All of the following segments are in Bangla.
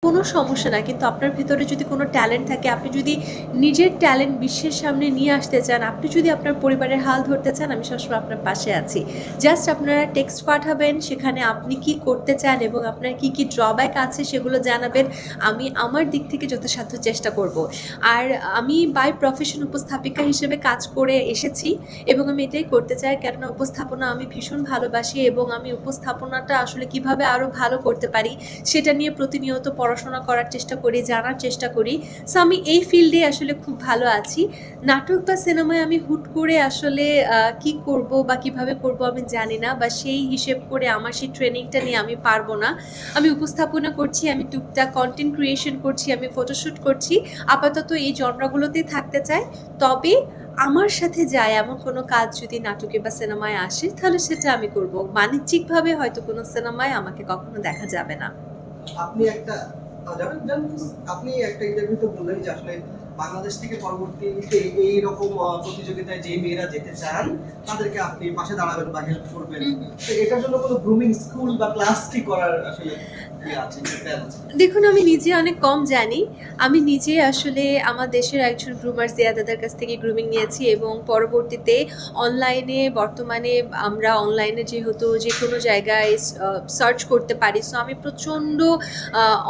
কোনো সমস্যা না, কিন্তু আপনার ভেতরে যদি কোনো ট্যালেন্ট থাকে, আপনি যদি নিজের ট্যালেন্ট বিশ্বের সামনে নিয়ে আসতে চান, আপনি যদি আপনার পরিবারের হাল ধরতে চান, আমি সবসময় আপনার পাশে আছি। জাস্ট আপনারা টেক্সট পাঠাবেন, সেখানে আপনি কি করতে চান এবং আপনার কি কি ড্রব্যাক আছে সেগুলো জানাবেন। আমি আমার দিক থেকে যথাসাধ্য চেষ্টা করব। আর আমি বাই প্রফেশন উপস্থাপিকা হিসেবে কাজ করে এসেছি এবং আমি এটাই করতে চাই, কেননা উপস্থাপনা আমি ভীষণ ভালোবাসি এবং আমি উপস্থাপনাটা আসলে কিভাবে আরও ভালো করতে পারি সেটা নিয়ে প্রতিনিয়ত পড়াশোনা করার চেষ্টা করি, জানার চেষ্টা করি। সো আমি এই ফিল্ডে আসলে খুব ভালো আছি। নাটক বা সিনেমায় আমি হুট করে আসলে কি করব বা কিভাবে করব আমি জানি না, বা সেই হিসেব করে আমার সেই ট্রেনিংটা নিয়ে আমি পারবো না। আমি উপস্থাপনা করছি, আমি টুকটাক কন্টেন্ট ক্রিয়েশন করছি, আমি ফটোশ্যুট করছি। আপাতত এই জনরাগুলোতেই থাকতে চাই। তবে আমার সাথে যায় এমন কোনো কাজ যদি নাটকে বা সিনেমায় আসে, তাহলে সেটা আমি করব। বাণিজ্যিকভাবে হয়তো কোনো সিনেমায় আমাকে কখনো দেখা যাবে না। আপনি একটা জানেন জানেন আপনি একটা ইন্টারভিউতে বললেন যে আসলে বাংলাদেশ থেকে পরবর্তীতে এইরকম প্রতিযোগিতায় যে মেয়েরা যেতে চান তাদেরকে আপনি পাশে দাঁড়াবেন বা হেল্প করবেন। তো এটার জন্য কোনো গ্রুমিং স্কুল বা ক্লাস কি করার আসলে দেখুন, আমি নিজে অনেক কম জানি। আমি নিজে আসলে আমার দেশের একজন গ্রুমার জিয়া দাদার কাছ থেকে গ্রুমিং নিয়েছি এবং পরবর্তীতে অনলাইনে, বর্তমানে আমরা অনলাইনে যেহেতু যে কোনো জায়গায় সার্চ করতে পারি, সো আমি প্রচণ্ড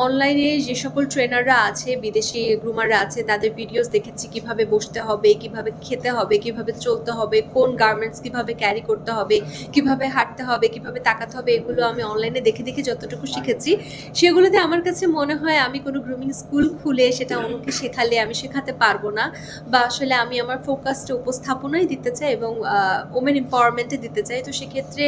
অনলাইনে যে সকল ট্রেনাররা আছে, বিদেশি গ্রুমাররা আছে, তাদের ভিডিওস দেখেছি কিভাবে বসতে হবে, কিভাবে খেতে হবে, কিভাবে চলতে হবে, কোন গার্মেন্টস কিভাবে ক্যারি করতে হবে, কিভাবে হাঁটতে হবে, কিভাবে তাকাতে হবে, এগুলো আমি অনলাইনে দেখে দেখে যতটুকু শিখেছি, সেগুলোতে আমার কাছে মনে হয় আমি কোনো গ্রুমিং স্কুল খুলে সেটা অন্যকে শেখালে আমি শেখাতে পারবো না। বা আসলে আমি আমার ফোকাসটা উপস্থাপনায় দিতে চাই এবং ওমেন এম্পাওয়ারমেন্টে দিতে চাই। তো সেক্ষেত্রে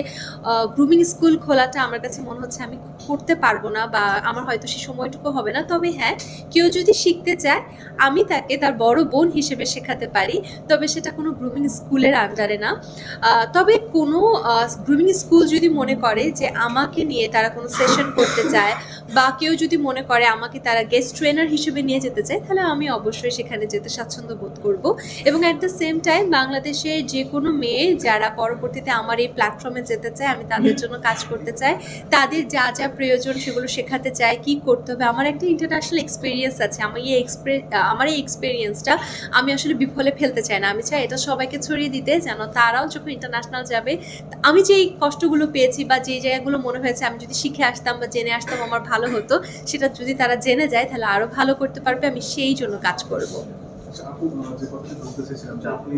গ্রুমিং স্কুল খোলাটা আমার কাছে মনে হচ্ছে আমি করতে পারবো না, বা আমার হয়তো সে সময়টুকু হবে না। তবে হ্যাঁ, কেউ যদি শিখতে চায়, আমি তাকে তার বড় বোন হিসেবে শেখাতে পারি। তবে সেটা কোনো গ্রুমিং স্কুলের আন্ডারে না। তবে কোনো গ্রুমিং স্কুল যদি মনে করে যে আমাকে নিয়ে তারা কোনো সেশন করতে চায়, বা কেউ যদি মনে করে আমাকে তারা গেস্ট ট্রেনার হিসেবে নিয়ে যেতে চায়, তাহলে আমি অবশ্যই সেখানে যেতে স্বাচ্ছন্দ্য বোধ করব। এবং অ্যাট দ্য সেম টাইম বাংলাদেশে যে কোনো মেয়ে যারা পরবর্তীতে আমার এই প্ল্যাটফর্মে যেতে চায়, আমি তাদের জন্য কাজ করতে চাই। তাদের যা যা প্রয়োজন সেগুলো শেখাতে চাই, কি করতে হবে। আমার একটা ইন্টারন্যাশনাল এক্সপিরিয়েন্স আছে। আমার এই এক্সপিরিয়েন্সটা আমি আসলে বিফলে ফেলতে চাই না। আমি চাই এটা সবাইকে ছড়িয়ে দিতে, যেন তারাও যখন ইন্টারন্যাশনাল যাবে, আমি যেই কষ্টগুলো পেয়েছি বা যে জায়গাগুলো মনে হয়েছে আমি যদি শিখে আসতাম বা জেনে আসতাম আমার ভালো হতো, সেটা যদি তারা জেনে যায় তাহলে আরো ভালো করতে পারবে। আমি সেই জন্য কাজ করব। আপু যে কথাটি বলতে চাইছিলাম যে আপনি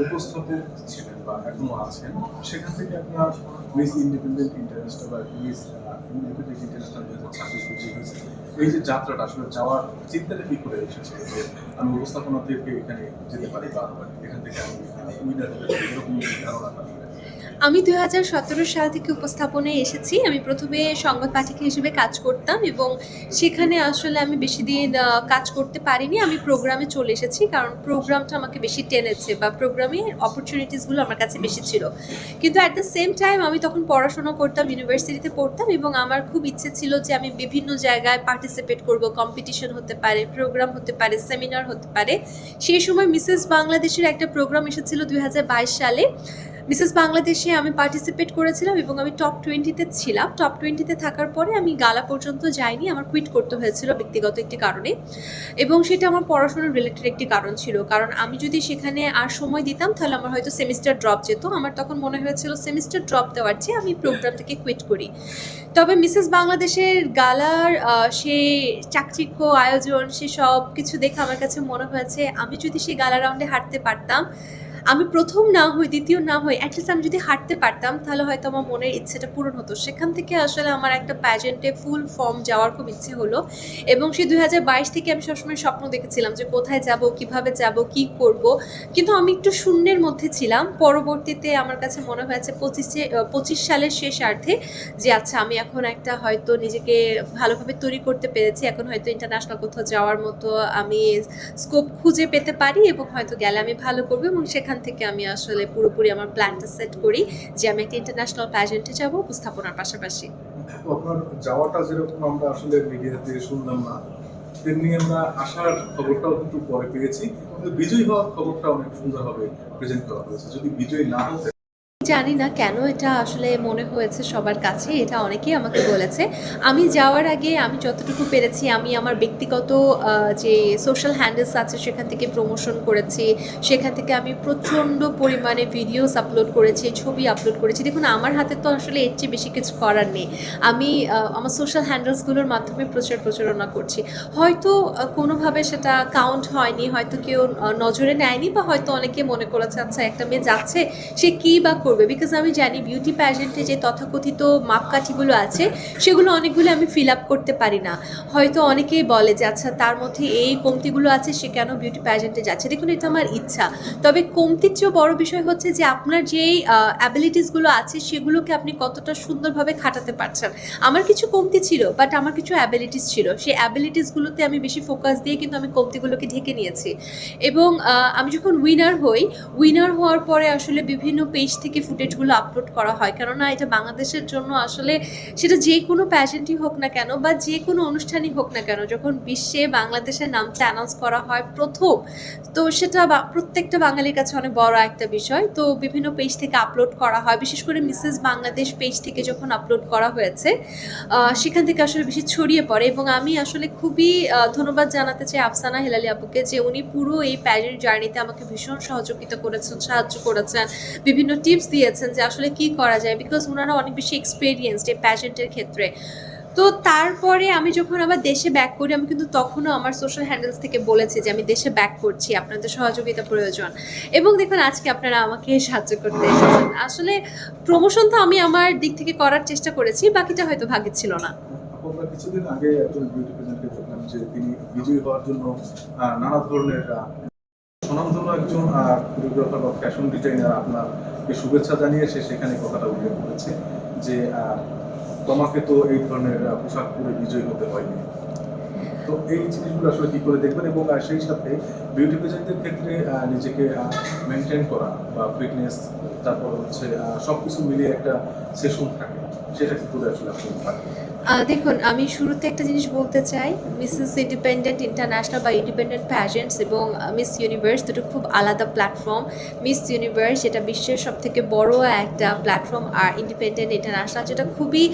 উপস্থাপক ছিলেন বা এখনো আছেন, সেখান থেকে আপনার মিস ইন্ডিপেন্ডেন্ট ইন্টারন্যাশনাল বা মিস ইন্ডিপেন্ডেন্ট ইন্টারন্যাশনাল 2026 বিজয়ী হয়েছে, এই যে যাত্রাটা আসলে যাওয়ার চিন্তাটা কি করে এসেছে যে আমি উপস্থাপনা থেকে এখানে যেতে পারি বা এখান থেকে আমি উইনার হতে পারি, এরকম ধারণাটা? আমি 2017 সাল থেকে উপস্থাপনায় এসেছি। আমি প্রথমে সংবাদ পাঠিকা হিসেবে কাজ করতাম এবং সেখানে আসলে আমি বেশি দিন কাজ করতে পারিনি। আমি প্রোগ্রামে চলে এসেছি, কারণ প্রোগ্রামটা আমাকে বেশি টেনেছে বা প্রোগ্রামে অপরচুনিটিসগুলো আমার কাছে বেশি ছিল। কিন্তু অ্যাট দ্য সেম টাইম আমি তখন পড়াশোনা করতাম, ইউনিভার্সিটিতে পড়তাম এবং আমার খুব ইচ্ছে ছিল যে আমি বিভিন্ন জায়গায় পার্টিসিপেট করব। কম্পিটিশন হতে পারে, প্রোগ্রাম হতে পারে, সেমিনার হতে পারে। সেই সময় মিসেস বাংলাদেশের একটা প্রোগ্রাম এসেছিল 2022 সালে। মিসেস বাংলাদেশে আমি পার্টিসিপেট করেছিলাম এবং আমি টপ 20-তে ছিলাম। টপ 20-তে থাকার পরে আমি গালা পর্যন্ত যাইনি। আমার কুইট করতে হয়েছিল ব্যক্তিগত একটি কারণে, এবং সেটা আমার পড়াশোনার রিলেটেড একটি কারণ ছিল। কারণ আমি যদি সেখানে আর সময় দিতাম তাহলে আমার হয়তো সেমিস্টার ড্রপ যেত। আমার তখন মনে হয়েছিল সেমিস্টার ড্রপ দেওয়ার চেয়ে আমি প্রোগ্রাম থেকে কুইট করি। তবে মিসেস বাংলাদেশের গালার সে চাকচিক্য আয়োজন, সে সব কিছু দেখে আমার কাছে মনে হয়েছে আমি যদি সেই গালা রাউন্ডে হাঁটতে পারতাম, আমি প্রথম না হই, দ্বিতীয় না হই, অ্যাটলিস্ট আমি যদি হাঁটতে পারতাম, তাহলে হয়তো আমার মনের ইচ্ছেটা পূরণ হতো। সেখান থেকে আসলে আমার একটা প্যাজেন্টে ফুল ফর্ম যাওয়ার খুব ইচ্ছে হলো এবং সেই 2022 থেকে আমি সবসময় স্বপ্ন দেখেছিলাম যে কোথায় যাব, কিভাবে যাব, কি করব। কিন্তু আমি একটু শূন্যের মধ্যে ছিলাম। পরবর্তীতে আমার কাছে মনে হয়েছে 25 সালের শেষার্ধে যে আচ্ছা, আমি এখন একটা হয়তো নিজেকে ভালোভাবে তৈরি করতে পেরেছি। এখন হয়তো ইন্টারন্যাশনাল কোথাও যাওয়ার মতো আমি স্কোপ খুঁজে পেতে পারি এবং হয়তো গেলে আমি ভালো করবো, এবং সেখান থেকে আমি আসলে পুরোপুরি আমার প্ল্যানটা সেট করি যে আমি একটা ইন্টারন্যাশনাল প্যাজেন্টে যাবো উপস্থাপনার পাশাপাশি। আপনার যাওয়াটা যেরকম আমরা আসলে মিডিয়া থেকে শুনলাম না, তেমনি আমরা আসার খবরটাও কিন্তু পরে পেয়েছি, কিন্তু বিজয়ী হওয়ার খবরটা অনেক সুন্দরভাবে প্রেজেন্ট করা হয়েছে। যদি বিজয়ী না হতে জানি না কেন এটা আসলে মনে হয়েছে সবার কাছে, এটা অনেকেই আমাকে বলেছে। আমি যাওয়ার আগে আমি যতটুকু পেরেছি আমি আমার ব্যক্তিগত যে সোশ্যাল হ্যান্ডেলস আছে সেখান থেকে প্রমোশন করেছি। সেখান থেকে আমি প্রচণ্ড পরিমাণে ভিডিওস আপলোড করেছি, ছবি আপলোড করেছি। দেখুন আমার হাতে তো আসলে এর চেয়ে বেশি কিছু করার নেই। আমি আমার সোশ্যাল হ্যান্ডেলসগুলোর মাধ্যমে প্রচারণা করছি। হয়তো কোনোভাবে সেটা কাউন্ট হয়নি, হয়তো কেউ নজরে নেয়নি, বা হয়তো অনেকে মনে করেছে আচ্ছা একটা মেয়ে যাচ্ছে সে কী বা করবে। বিকজ আমি জানি বিউটি প্যাজেন্টে যে তথাকথিত মাপকাঠিগুলো আছে সেগুলো অনেকগুলো আমি ফিল আপ করতে পারি না। হয়তো অনেকেই বলে যে আচ্ছা তার মধ্যে এই কমতিগুলো আছে, সে কেন বিউটি প্যাজেন্টে যাচ্ছে। দেখুন এটা আমার ইচ্ছা, তবে কমতির চেয়েও বড় বিষয় হচ্ছে যে আপনার যেই অ্যাবিলিটিসগুলো আছে সেগুলোকে আপনি কতটা সুন্দরভাবে খাটাতে পারছেন। আমার কিছু কমতি ছিল, বাট আমার কিছু অ্যাবিলিটিস ছিল, সেই অ্যাবিলিটিসগুলোতে আমি বেশি ফোকাস দিয়ে কিন্তু আমি কমতিগুলোকে ঢেকে নিয়েছি। এবং আমি যখন উইনার হওয়ার পরে আসলে বিভিন্ন পেজ থেকে ফুটেজগুলো আপলোড করা হয়, কেননা এটা বাংলাদেশের জন্য আসলে সেটা যে কোনো প্যাজেন্টই হোক না কেন বা যে কোনো অনুষ্ঠানই হোক না কেন, যখন বিশ্বে বাংলাদেশের নামটা অ্যানাউন্স করা হয় প্রথম, তো সেটা প্রত্যেকটা বাঙালির কাছে অনেক বড় একটা বিষয়। তো বিভিন্ন পেজ থেকে আপলোড করা হয়, বিশেষ করে মিসেস বাংলাদেশ পেজ থেকে যখন আপলোড করা হয়েছে সেখান থেকে আসলে বেশি ছড়িয়ে পড়ে। এবং আমি আসলে খুবই ধন্যবাদ জানাতে চাই আফসানা হেলালি আপুকে, যে উনি পুরো এই প্যাজেন্ট জার্নিতে আমাকে ভীষণ সাহায্য করেছেন, বিভিন্ন টিপস দিয়েছেন যে আসলে কি করা যায়, বিকজ ওনারা অনেক বেশি এক্সপিরিয়েন্সড এই প্যাজেন্টের ক্ষেত্রে। তো তারপরে আমি যখন আবার দেশে ব্যাক করি, আমি কিন্তু তখনও আমার সোশ্যাল হ্যান্ডেলস থেকে বলেছি যে আমি দেশে ব্যাক করছি, আপনাদের সহযোগিতা প্রয়োজন। এবং দেখুন আজকে আপনারা আমাকে সাহায্য করতে এসেছেন। আসলে প্রমোশন তো আমি আমার দিক থেকে করার চেষ্টা করেছি, বাকিটা হয়তো ভাগ্যে ছিল না। আমরা কিছুদিন আগে একজন বিউটি প্রেজেন্টকে দেখলাম যে তিনি বিজয়ী হওয়ার জন্য নানা ধরনের স্বনামধন্য একজন কোরিওগ্রাফার বা ফ্যাশন ডিজাইনার আপনাকে শুভেচ্ছা জানিয়ে সে সেখানে কথাটা উল্লেখ করেছে যে তোমাকে তো এই ধরনের পোশাক পরে বিজয়ী হতে হয়নি। তো এই জিনিসগুলো আসলে কি করে দেখবেন, এবং সেই সাথে বিউটি পেজেন্টের ক্ষেত্রে নিজেকে মেনটেন করা বা ফিটনেস, তারপর হচ্ছে সবকিছু মিলিয়ে একটা সেশন থাকে, সেটা কি করে আসলে আপনি থাকবেন? দেখুন আমি শুরুতে একটা জিনিস বলতে চাই, মিসেস ইন্ডিপেন্ডেন্ট ইন্টারন্যাশনাল বা ইন্ডিপেন্ডেন্ট প্যাজেন্টস এবং মিস ইউনিভার্স দুটো খুব আলাদা প্ল্যাটফর্ম। মিস ইউনিভার্স যেটা বিশ্বের সবথেকে বড় একটা প্ল্যাটফর্ম, আর ইন্ডিপেন্ডেন্ট ইন্টারন্যাশনাল যেটা খুবই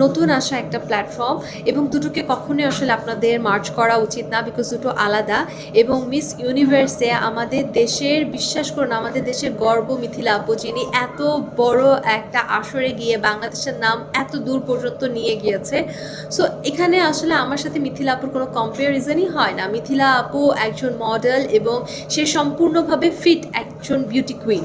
নতুন আসা একটা প্ল্যাটফর্ম। এবং দুটোকে কখনোই আসলে আপনাদের মার্চ করা উচিত না, বিকজ দুটো আলাদা। এবং মিস ইউনিভার্সে আমাদের দেশের, বিশ্বাস করুন আমাদের দেশের গর্ব মিথিলা আপু, যিনি এত বড় একটা আসরে গিয়ে বাংলাদেশের নাম এত দূর পর্যন্ত নিয়ে গিয়েছে। সো এখানে আসলে আমার সাথে মিথিলা আপুর কোনো কম্পারিজনই হয় না। মিথিলা আপু একজন মডেল এবং সে সম্পূর্ণভাবে ফিট একজন বিউটি কুইন।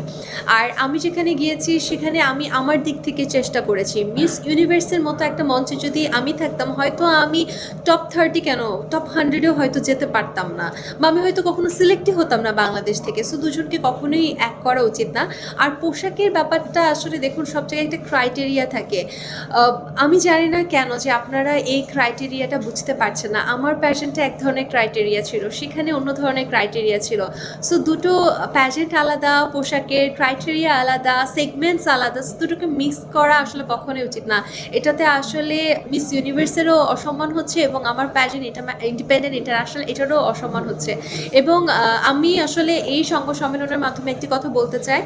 আর আমি যেখানে গিয়েছি সেখানে আমি আমার দিক থেকে চেষ্টা করেছি। মিস ইউনিভার্সের মতো একটা মঞ্চে যদি আমি থাকতাম, হয়তো আমি টপ 30 কেন টপ 100-এও হয়তো যেতে পারতাম না, বা আমি হয়তো কখনো সিলেক্টই হতাম না বাংলাদেশ থেকে। সো দুজনকে কখনোই এক করা উচিত না। আর পোশাকের ব্যাপারটা আসলে দেখুন সব জায়গায় একটা ক্রাইটেরিয়া থাকে। আমি জানি না কেন যে আপনারা এই ক্রাইটেরিয়াটা বুঝতে পারছেন না। আমার প্যাজেন্টে এক ধরনের ক্রাইটেরিয়া ছিল, সেখানে অন্য ধরনের ক্রাইটেরিয়া ছিল। সো দুটো প্যাজেন্ট আলাদা, পোশাকের ক্রাইটেরিয়া আলাদা, সেগমেন্টস আলাদা, দুটোকে মিক্স করা আসলে কখনোই উচিত না। এটাতে আসলে মিস ইউনিভার্সেরও অসম্মান হচ্ছে এবং আমার প্যাজেন্ট ইন্ডিপেন্ডেন্ট ইন্টারন্যাশনাল এটারও অসম্মান হচ্ছে। এবং আমি আসলে এই সংঘ সম্মেলনের মাধ্যমে একটি কথা বলতে চাই,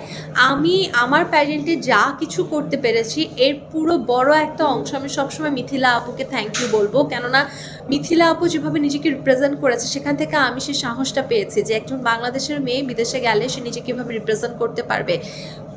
আমি আমার প্যাজেন্টে যা কিছু করতে পেরেছি এর পুরো বড় একটা অংশ আমি সবসময় মিথিলা আপুকে থ্যাংক ইউ বলবো। কেননা মিথিলা আপু যেভাবে নিজেকে রিপ্রেজেন্ট করেছে, সেখান থেকে আমি সেই সাহসটা পেয়েছি যে একজন বাংলাদেশের মেয়ে বিদেশে গেলে সে নিজেকে কীভাবে রিপ্রেজেন্ট করতে পারবে,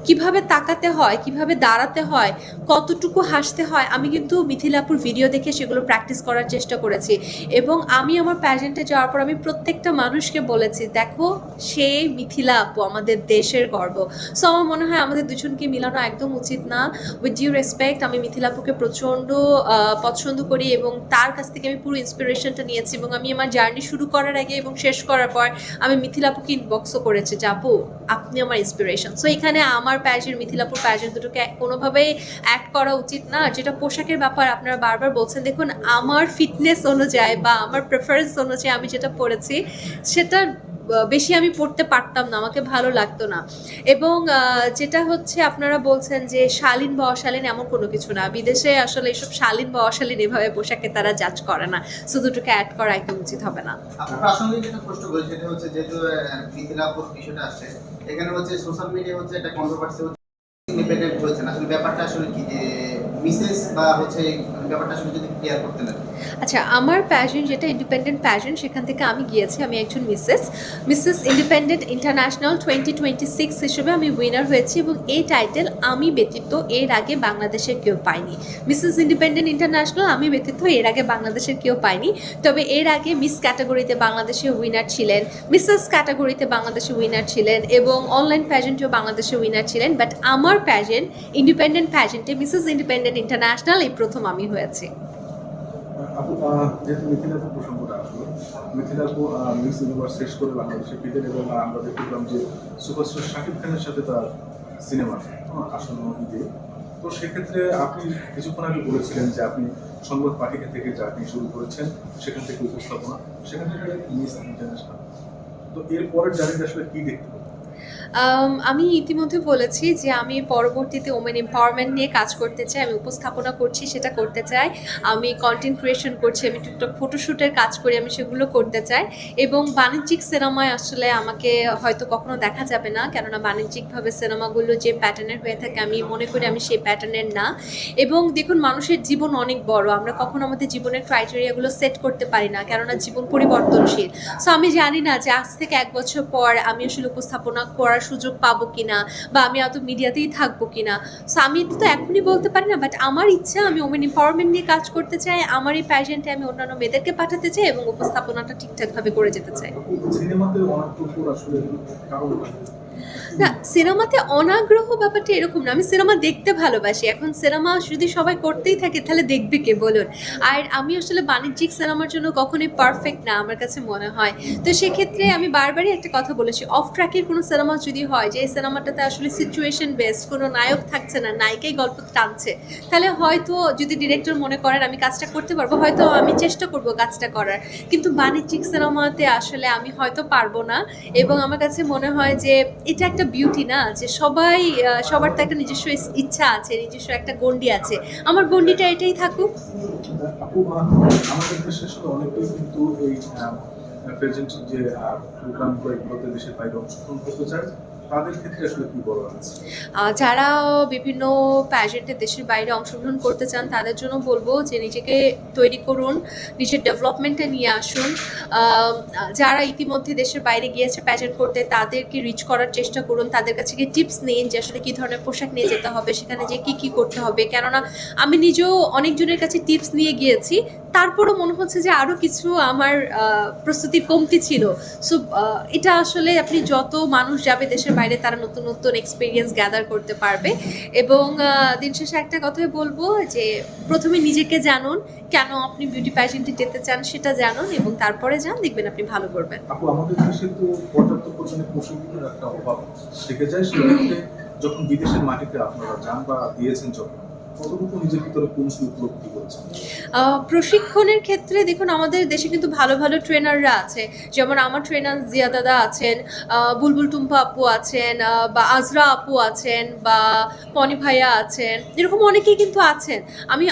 কিভাবে তাকাতে হয়, কিভাবে দাঁড়াতে হয়, কতটুকু হাসতে হয়। আমি কিন্তু মিথিলা আপুর ভিডিও দেখে সেগুলো প্র্যাকটিস করার চেষ্টা করেছি। এবং আমি আমার প্যাজেন্টে যাওয়ার পর আমি প্রত্যেকটা মানুষকে বলেছি, দেখো সেই মিথিলা আপু আমাদের দেশের গর্ব। সো আমার মনে হয় আমাদের দুজনকে মিলানো একদম উচিত না। উইথ ডিউ রেসপেক্ট, আমি মিথিলা আপুকে প্রচণ্ড পছন্দ করি এবং তার কাছ থেকে আমি পুরো ইন্সপিরেশনটা নিয়েছি। এবং আমি আমার জার্নি শুরু করার আগে এবং শেষ করার পর আমি মিথিলা আপুকে ইনবক্সও করেছি যে আপু আপনি আমার ইন্সপিরেশন। সো এখানে আমার প্যাজেন্ট, মিথিলাপুর প্যাজেন্ট দুটোকে কোনোভাবেই অ্যাড করা উচিত না। আর যেটা পোশাকের ব্যাপার আপনারা বারবার বলছেন, দেখুন আমার ফিটনেস অনুযায়ী বা আমার প্রেফারেন্স অনুযায়ী আমি যেটা পরেছি সেটা বেশি আমি পড়তে পারতাম না, আমাকে ভালো লাগতো না। এবং যেটা হচ্ছে আপনারা বলছেন যে শালীন বা অশালীন, এমন কোনো কিছু না। বিদেশে আসলে এইসব শালীন বা অশালীন এভাবে পোশাকে তারা জাজ করে না। সো দুটোকে অ্যাড করা একদম উচিত হবে না। প্রাসঙ্গিক যেটা প্রশ্ন করি সেটা হচ্ছে, যেহেতু মিথিলাপুর বিষয়টা আসছে, এখানে হচ্ছে সোশ্যাল মিডিয়া হচ্ছে একটা কন্ট্রোভার্সি ইন্ডিপেন্ডেন্ট হয়েছেন, আসলে ব্যাপারটা আসলে কি যে মিসেস বা হচ্ছে ব্যাপারটা আসলে যদি ক্লিয়ার করতেন আর কি। আচ্ছা, আমার প্যাশন যেটা ইন্ডিপেন্ডেন্ট প্যাশন, সেখান থেকে আমি গিয়েছি। আমি একজন মিসেস ইন্ডিপেন্ডেন্ট ইন্টারন্যাশনাল 2026 হিসেবে আমি উইনার হয়েছি এবং এই টাইটেল আমি ব্যতীত এর আগে বাংলাদেশের কেউ পায়নি। মিসেস ইন্ডিপেন্ডেন্ট ইন্টারন্যাশনাল আমি ব্যতীত এর আগে বাংলাদেশের কেউ পায়নি। তবে এর আগে মিস ক্যাটাগরিতে বাংলাদেশের উইনার ছিলেন, মিসেস ক্যাটাগরিতে বাংলাদেশের উইনার ছিলেন এবং অনলাইন প্যাজেন্টেও বাংলাদেশের উইনার ছিলেন। বাট আমার প্যাজেন্ট ইন্ডিপেন্ডেন্ট প্যাজেন্টে মিসেস ইন্ডিপেন্ডেন্ট ইন্টারন্যাশনাল এই প্রথম আমি হয়েছি। আপু যেহেতু মিথিলা আপু প্রসঙ্গটা আসলো, মিথিলা আপু মিস ইউনিভার্স শেষ করে বাংলাদেশে ফিরেন এবং আমরা দেখলাম যে সুপারস্টার শাকিব খানের সাথে তার সিনেমা আসন্ন ঈদে। তো সেক্ষেত্রে আপনি কিছুক্ষণ আগে বলেছিলেন যে আপনি সংবাদ পাঠিকা থেকে চাকরি শুরু করেছেন, সেখান থেকে উপস্থাপনা, সেখান থেকে মিস ইন্টারন্যাশনাল। তো এর পরের জার্নিটা আসলে কি দেখতে পাবেন? আমি ইতিমধ্যে বলেছি যে আমি পরবর্তীতে ওমেন এম্পাওয়ারমেন্ট নিয়ে কাজ করতে চাই, আমি উপস্থাপনা করছি সেটা করতে চাই, আমি কন্টেন্ট ক্রিয়েশন করছি, আমি টুকটাক ফটোশ্যুটের কাজ করি, আমি সেগুলো করতে চাই। এবং বাণিজ্যিক সিনেমায় আসলে আমাকে হয়তো কখনো দেখা যাবে না, কেননা বাণিজ্যিকভাবে সিনেমাগুলো যে প্যাটার্নের হয়ে থাকে আমি মনে করি আমি সেই প্যাটার্নের না। এবং দেখুন, মানুষের জীবন অনেক বড়, আমরা কখনো আমাদের জীবনের ক্রাইটেরিয়াগুলো সেট করতে পারি না, কেননা জীবন পরিবর্তনশীল। সো আমি জানি না যে আজ থেকে 1 বছর পর আমি আসলে উপস্থাপনা করার সুযোগ পাবো কিনা বা আমি এত মিডিয়াতেই থাকবো কিনা। সো আমি তো এখনই বলতে পারি না, বাট আমার ইচ্ছা আমি ওমেন এম্পাওয়ারমেন্ট নিয়ে কাজ করতে চাই, আমার এই প্যাজেন্টে আমি অন্যান্য মেয়েদেরকে পাঠাতে চাই এবং উপস্থাপনাটা ঠিকঠাকভাবে করে যেতে চাই। সিনেমাতে অনাগ্রহ আসলে কারণ না, সিনেমাতে অনাগ্রহ ব্যাপারটা এরকম না, আমি সিনেমা দেখতে ভালোবাসি। এখন সিনেমা যদি সবাই করতেই থাকে তাহলে দেখবে কে বলুন। আর আমি আসলে বাণিজ্যিক সিনেমার জন্য কখনোই পারফেক্ট না আমার কাছে মনে হয়। তো সেক্ষেত্রে আমি বারবারই একটা কথা বলেছি, অফ ট্র্যাকের কোনো সিনেমা যদি হয় যে এই সিনেমাটাতে আসলে সিচুয়েশন বেসড, কোনো নায়ক থাকছে না, নায়িকাই গল্প টানছে, তাহলে হয়তো যদি ডিরেক্টর মনে করেন আমি কাজটা করতে পারবো, হয়তো আমি চেষ্টা করব কাজটা করার। কিন্তু বাণিজ্যিক সিনেমাতে আসলে আমি হয়তো পারবো না। এবং আমার কাছে মনে হয় যে এটা একটা বিউটি না, যে সবাই সবার তো একটা নিজস্ব ইচ্ছা আছে, নিজস্ব একটা গণ্ডি আছে, আমার গণ্ডিটা এটাই থাকুক। আপু আমাদের দেশে আসলে অনেকেই কিন্তু এই প্রেজেন্ট যে প্রোগ্রামগুলো এগুলোতে দেশের বাইরে অংশগ্রহণ করতে চায়, তাদের ক্ষেত্রে আসলে কি বলা আছে? যারা বিভিন্ন প্যাজেন্টে দেশের বাইরে অংশগ্রহণ করতে চান তাদের জন্য বলবো যে নিজেকে তৈরি করুন, নিজের ডেভেলপমেন্টে নিয়ে আসুন। যারা ইতিমধ্যে দেশের বাইরে গিয়েছে প্যাজেন্ট করতে তাদেরকে রিচ করার চেষ্টা করুন, তাদের কাছে গিয়ে টিপস নিন যে আসলে কী ধরনের পোশাক নিয়ে যেতে হবে, সেখানে যে কী করতে হবে। কেননা আমি নিজেও অনেকজনের কাছে টিপস নিয়ে গিয়েছি, তারপরও মনে হচ্ছে যে আরও কিছু আমার প্রস্তুতির কমতি ছিল। সো এটা আসলে আপনি যত মানুষ যাবে দেশের বাইরে তারা নতুন নতুন এক্সপিরিয়েন্স গ্যাদার করতে পারবে। এবং দিন শেষে একটা কথাই বলবো যে প্রথমে নিজেকে জানুন, কেন আপনি বিউটি প্যাজেন্টে যেতে চান সেটা জানুন এবং তারপরে যান, দেখবেন আপনি ভালো করবেন। আপু আমাদের দেশে তো পর্যাপ্ত পরিমাণে প্রশিক্ষণের একটা অভাব থেকে যায়, সেক্ষেত্রে যখন বিদেশের মাটিতে আপনারা যান বা দিয়েছেন যখন, কতটুকু নিজের ভিতরে কোন কি উপলব্ধি করেছেন? প্রশিক্ষণের ক্ষেত্রে দেখুন আমাদের দেশে কিন্তু ভালো ভালো ট্রেনাররা আছে, যেমন আমার ট্রেনার জিয়া দাদা আছেন, বুলবুল টুম্পা আপু আছেন, বা আজরা আপু আছেন, বা পনি ভাইয়া আছেন, এরকম অনেকেই কিন্তু আছেন।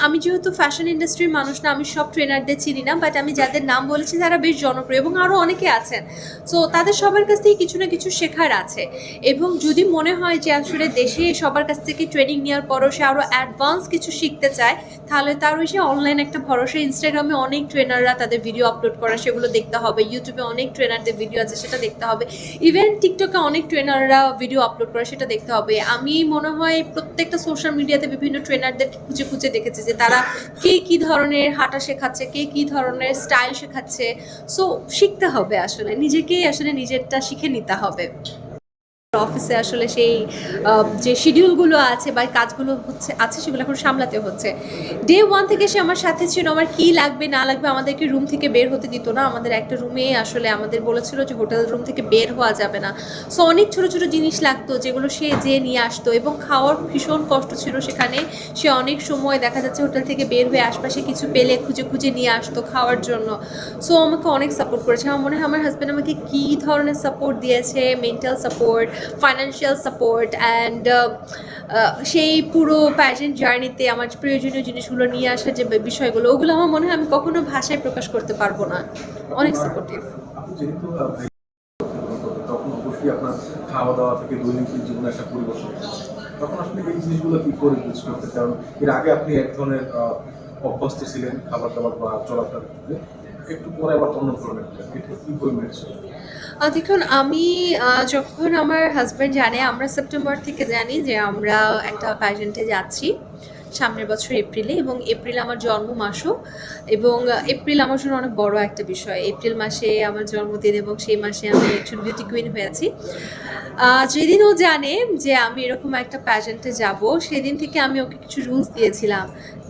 আমি যেহেতু ফ্যাশন ইন্ডাস্ট্রির মানুষ না, আমি সব ট্রেনারদের চিনি না, বাট আমি যাদের নাম বলেছি তারা বেশ জনপ্রিয় এবং আরও অনেকে আছেন। সো তাদের সবার কাছ থেকে কিছু না কিছু শেখার আছে। এবং যদি মনে হয় যে আসলে দেশে সবার কাছ থেকে ট্রেনিং নেওয়ার পরও সে আরও অ্যাডভান্স কিছু শিখতে চায়, তাহলে তার ওই সে অনলাইন একটা ভরসা, ইনস্টাগ্রামে অনেক ট্রেনাররা তাদের ভিডিও আপলোড করা সেগুলো দেখতে হবে, ইউটিউবে অনেক ট্রেনারদের ভিডিও আছে সেটা দেখতে হবে, ইভেন টিকটকে অনেক ট্রেনাররা ভিডিও আপলোড করে সেটা দেখতে হবে। আমি মনে হয় প্রত্যেকটা সোশ্যাল মিডিয়াতে বিভিন্ন ট্রেনারদের খুঁজে খুঁজে দেখেছি যে তারা কে কী ধরনের হাঁটা শেখাচ্ছে, কে কী ধরনের স্টাইল শেখাচ্ছে। সো শিখতে হবে, আসলে নিজেকেই আসলে নিজেরটা শিখে নিতে হবে। অফিসে আসলে সেই যে শিডিউলগুলো আছে বা কাজগুলো আছে সেগুলো এখন সামলাতে হচ্ছে। ডে 1 থেকে সে আমার সাথে ছিল, আমার কি লাগবে না লাগবে আমাদেরকে রুম থেকে বের হতে দিত না, আমাদের একটা রুমে আসলে আমাদের বলেছিল যে হোটেল রুম থেকে বের হওয়া যাবে না। সো অনেক ছোটো ছোটো জিনিস লাগতো যেগুলো সে যেয়ে নিয়ে আসতো এবং খাওয়ার ভীষণ কষ্ট ছিল সেখানে। সে অনেক সময় দেখা যাচ্ছে হোটেল থেকে বের হয়ে আশপাশে কিছু পেলে খুঁজে খুঁজে নিয়ে আসতো খাওয়ার জন্য। সো আমাকে অনেক সাপোর্ট করেছে। আমার মনে হয় আমার হাজব্যান্ড আমাকে কী ধরনের সাপোর্ট দিয়েছে, mental support, financial support and সেই পুরো প্যাজেন্ট জার্নিতে আমার প্রয়োজনীয় জিনিসগুলো নিয়ে আসা যে বিষয়গুলো, ওগুলো আমার মনে হয় আমি কখনো ভাষায় প্রকাশ করতে পারবো না। অনেক সাপোর্টিভ। আপনি যেহেতু তখন অবশ্যই আপনার খাওয়া দাওয়া থেকে দৈনন্দিন জীবনে একটা পরিবর্তন এসেছে। তখন আসলে এই জিনিসগুলো কি করে ইউজ করতে, কারণ এর আগে আপনি এক ধরনের অভ্যস্ত ছিলেন খাবার দাবার বা চলাফেরা করতে, একটু পরে আবার অন্য ধরনের হলেন। এটা কি করে ম্যানেজ করলেন? দেখুন আমি যখন আমার হাজব্যান্ড জানে, আমরা সেপ্টেম্বর থেকে জানি যে আমরা একটা প্যাজেন্টে যাচ্ছি সামনের বছর এপ্রিলে, এবং এপ্রিল আমার জন্ম মাসও, এবং এপ্রিল আমার জন্য অনেক বড় একটা বিষয়। এপ্রিল মাসে আমার জন্মদিন এবং সেই মাসে আমি একজন বিউটি কুইন হয়েছি। যেদিন ও জানে যে আমি এরকম একটা প্যাজেন্টে যাব, সেদিন থেকে আমি ওকে কিছু রুলস দিয়েছিলাম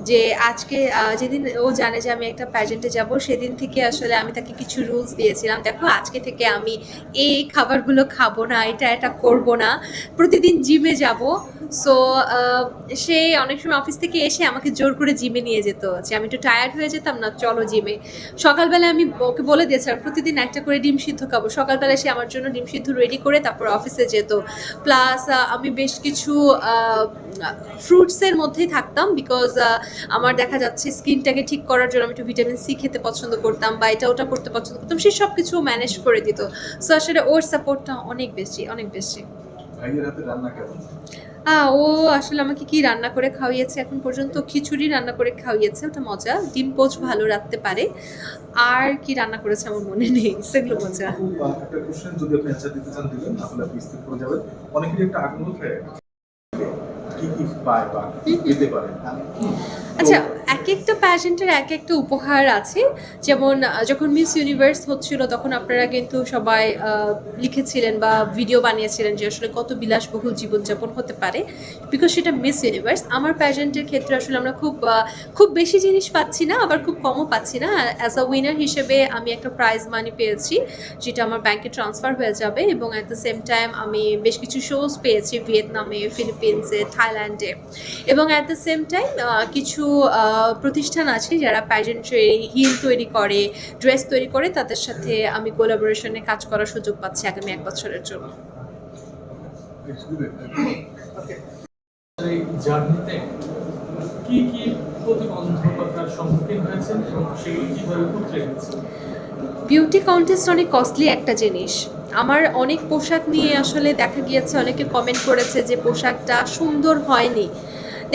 যে আজকে যেদিন ও জানে যে আমি একটা প্যাজেন্টে যাব, সেদিন থেকে আসলে আমি তাকে কিছু রুলস দিয়েছিলাম। দেখো, আজকে থেকে আমি এই খাবারগুলো খাবো না, এটা করব না, প্রতিদিন জিমে যাব। সো সে অনেক সময় অফিস থেকে এসে আমাকে জোর করে জিমে নিয়ে যেত, যে আমি একটু টায়ার্ড হয়ে যেতাম না, চলো জিমে। সকালবেলা আমি ওকে বলে দিয়েছিলাম প্রতিদিন একটা করে ডিম সিদ্ধ খাবো। সকালবেলা সে আমার জন্য ডিম সিদ্ধ রেডি করে তারপর অফিসে যেত। প্লাস আমি বেশ কিছু ফ্রুটসের মধ্যেই থাকতাম, বিকজ আমার দেখা যাচ্ছে স্কিনটাকে ঠিক করার জন্য আমি একটু ভিটামিন সি খেতে পছন্দ করতাম, বা এটা ওটা করতে পছন্দ করতাম। সে সব কিছু ম্যানেজ করে দিত। সো আসলে ওর সাপোর্টটা অনেক বেশি, অনেক বেশি। ভাইয়ের হাতে রান্না কেমন? ও আসলে আমাকে কি রান্না করে খাওয়িয়েছে এখন পর্যন্ত? খিচুড়ি রান্না করে খাওয়িয়েছে, ওটা মজা। ডিম পোচ ভালো রাখতে পারে। আর কি রান্না করেছে আমার মনে নেই, সেগুলো মজা। একটা কোশ্চেন যদি আপনি অ্যান্সার দিতে চান দিবেন, তাহলে আপনি স্কিপ করে যাবেন। অনেকেরই একটা আগ্রহ থাকে কি কি পায় বা কি পেতে পারে। আচ্ছা, এক একটা প্যাজেন্টের এক একটা উপহার আছে। যেমন যখন মিস ইউনিভার্স হচ্ছিল, তখন আপনারা কিন্তু সবাই লিখেছিলেন বা ভিডিও বানিয়েছিলেন যে আসলে কত বিলাসবহুল জীবনযাপন হতে পারে, বিকজ সেটা মিস ইউনিভার্স। আমার প্যাজেন্টের ক্ষেত্রে আসলে আমরা খুব বেশি জিনিস পাচ্ছি না, আবার খুব কমও পাচ্ছি না। অ্যাজ আ উইনার হিসেবে আমি একটা প্রাইজ মানি পেয়েছি, যেটা আমার ব্যাংকে ট্রান্সফার হয়ে যাবে, এবং অ্যাট দ্য সেম টাইম আমি বেশ কিছু শোজ পেয়েছি ভিয়েতনামে, ফিলিপিন্সে, থাইল্যান্ডে, এবং অ্যাট দ্য সেম টাইম কিছু প্রতিষ্ঠান আছে যারা প্যাজেন্ট্রি হিল তৈরি করে, ড্রেস তৈরি করে, তাদের সাথে আমি কোলাবোরেশনে কাজ করার সুযোগ পাচ্ছি আগামী 1 বছরের জন্য। এই জার্নিতে কি কি প্রতিবন্ধকতার সম্মুখীন হয়েছেন এবং সেগুলি কিভাবে উতরে গেছেন? বিউটি কন্টেস্ট অনেক কস্টলি একটা জিনিস। আমার অনেক পোশাক নিয়ে আসলে দেখা গিয়েছে, অনেকে কমেন্ট করেছে যে পোশাকটা সুন্দর হয়নি।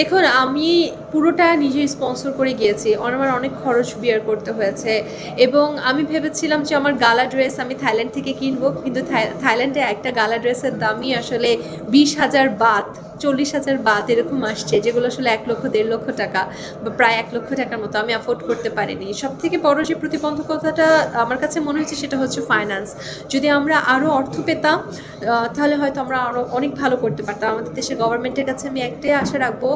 দেখুন, আমি পুরোটা নিজে স্পন্সর করে গিয়েছি, আমার অনেক খরচ বিয়ার করতে হয়েছে, এবং আমি ভেবেছিলাম যে আমার গালা ড্রেস আমি থাইল্যান্ড থেকে কিনবো, কিন্তু থাইল্যান্ডে একটা গালা ড্রেসের দামই আসলে 20,000 বাত, 40,000 বাত এরকম আসছে, যেগুলো আসলে 1 লক্ষ 1.5 লক্ষ টাকা বা প্রায় 1 লক্ষ টাকার মতো। আমি অ্যাফোর্ড করতে পারিনি। সব থেকে বড় যে প্রতিবন্ধকতাটা আমার কাছে মনে হচ্ছে সেটা হচ্ছে ফাইন্যান্স। যদি আমরা আরও অর্থ পেতাম তাহলে হয়তো আমরা আরও অনেক ভালো করতে পারতাম। আমাদের দেশের গভর্নমেন্টের কাছে আমি একটাই আশা রাখবো,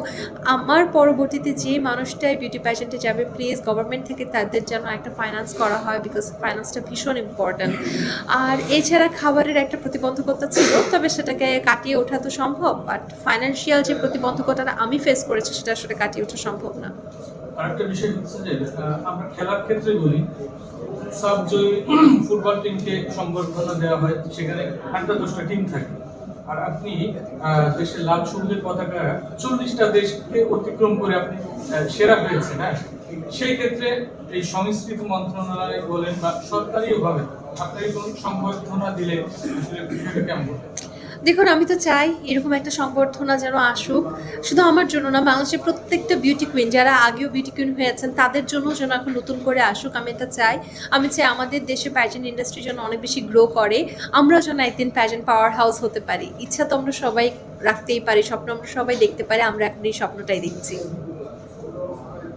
আমার পরবর্তীতে যে মানুষটাই বিউটি প্যাজেন্টে যাবে, প্লিজ গভর্নমেন্ট থেকে তাদের যেন একটা ফাইন্যান্স করা হয়, বিকজ ফাইন্যান্সটা ভীষণ ইম্পর্ট্যান্ট। আর এছাড়া খাবারের একটা প্রতিবন্ধকতা ছিল, তবে সেটাকে কাটিয়ে ওঠা তো সম্ভব, বাট ফাইন্যান্সিয়াল যে প্রতিবন্ধকতাটা আমি ফেস করেছি সেটা আসলে কাটিয়ে ওঠা সম্ভব না। আরেকটা বিষয় হচ্ছে যে আমরা খেলার ক্ষেত্রে বলি, সাব জয়ী ফুটবল টিমকে সংবর্ধনা দেওয়া হয়, সেখানে 8-10টা টিম থাকে। আর আপনি দেশের লাল সবুজের পতাকা 40টা দেশকে অতিক্রম করে আপনি সেরা হয়েছেন। হ্যাঁ, সেই ক্ষেত্রে এই সংস্কৃতি মন্ত্রণালয় বলেন বা সরকারিভাবে আপনাকে কোনো সংবর্ধনা দিলে আসলে বিষয়টা কেমন? দেখুন, আমি তো চাই এরকম একটা সংবর্ধনা যেন আসুক, শুধু আমার জন্য না, বাংলাদেশের প্রত্যেকটা বিউটি কুইন যারা আগেও বিউটি কুইন হয়েছেন তাদের জন্য যেন এখন নতুন করে আসুক। আমি এটা চাই। আমি চাই আমাদের দেশে প্যাজেন্ট ইন্ডাস্ট্রি যেন অনেক বেশি গ্রো করে, আমরাও যেন একদিন প্যাজেন্ট পাওয়ার হাউস হতে পারি। ইচ্ছা তো আমরা সবাই রাখতেই পারি, স্বপ্ন আমরা সবাই দেখতে পারি, আমরা এখন এই স্বপ্নটাই দেখছি।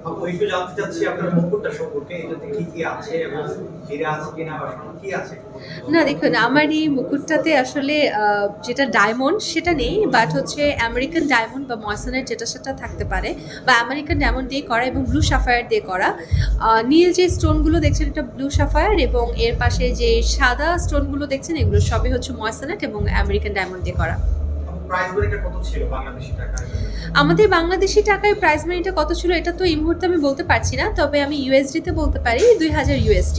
আপু, একটু জানতে চাচ্ছি আপনার মুকুটটা সম্পর্কে, এটাতে কি কি আছে এবং হিরে আছে কিনা বা কি আছে? না দেখুন, আমার এই মুকুটটাতে আসলে যেটা ডায়মন্ড সেটা নেই, বাট হচ্ছে আমেরিকান ডায়মন্ড বা ময়সনেট যেটা সেটা থাকতে পারে, বা আমেরিকান ডায়মন্ড দিয়ে করা এবং ব্লু সাফায়ার দিয়ে করা। নীল যে স্টোনগুলো দেখছেন এটা ব্লু সাফায়ার, এবং এর পাশে যে সাদা স্টোনগুলো দেখছেন এগুলো সবই হচ্ছে ময়সনেট এবং আমেরিকান ডায়মন্ড দিয়ে করা। প্রাইস মানিটা কত ছিল বাংলাদেশি টাকায়? আমাদের বাংলাদেশি টাকায় প্রাইস মানিটা কত ছিল এটা তো এই মুহূর্তে আমি বলতে পারছি না, তবে আমি ইউএসডিতে বলতে পারি 2000 USD।